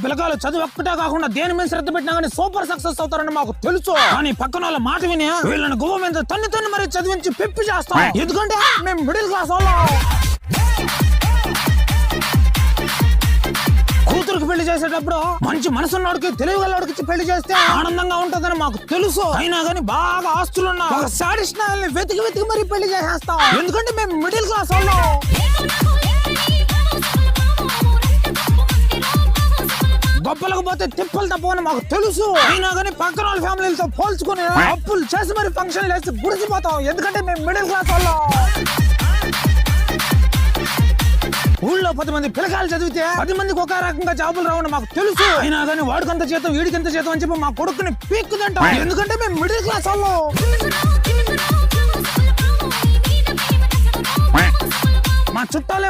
పిల్లకాయలు చదువు ఒక్కటే కాకుండా దేని మీద శ్రద్ధ పెట్టినా కానీ సూపర్ సక్సెస్ అవుతారని మాకు తెలుసు. కానీ పక్కన వాళ్ళ మాట విని వీళ్ళని గువ్వ మీద తన్ని మరి చదివించి పిప్పి చేస్తాం. ఎందుకంటే మేము మిడిల్ క్లాస్ వాళ్ళం. కూతురుకి పెళ్లి చేసేటప్పుడు మంచి మనసున్నోడికి తెలివిగలవాడికి ఇచ్చి పెళ్లి చేస్తే ఆనందంగా ఉంటుందని మాకు తెలుసు. అయినా కానీ బాగా ఆస్తులున్నా ఒక సాడిస్ట్ నాయల్ని వెతికి మరి పెళ్లి చేసేస్తాం. ఎందుకంటే మేము మిడిల్ క్లాస్ వాళ్ళం. గొప్పలకు పోతే తిప్పలు తప్పని మాకు తెలుసు. అయినా కానీ పక్కన వాళ్ళ ఫ్యామిలీలతో పోల్చుకుని అప్పులు చేసి మరి ఫంక్షన్లు వేసి గుడిసిపోతాం. ఎందుకంటే మేము మిడిల్ క్లాస్ వాళ్ళం. ఊళ్ళో 10 మంది పిల్లకాయలు చదివితే 10 మందికి ఒక రకంగా జాబులు రావని మాకు తెలుసు. అయినా కానీ వాడికంత జీతం వీడికంత జీతం అని చెప్పి మా కొడుకుని పీక్కుదంటాం. ఎందుకంటే మేము మిడిల్ క్లాస్ వాళ్ళం. మా చుట్టాలే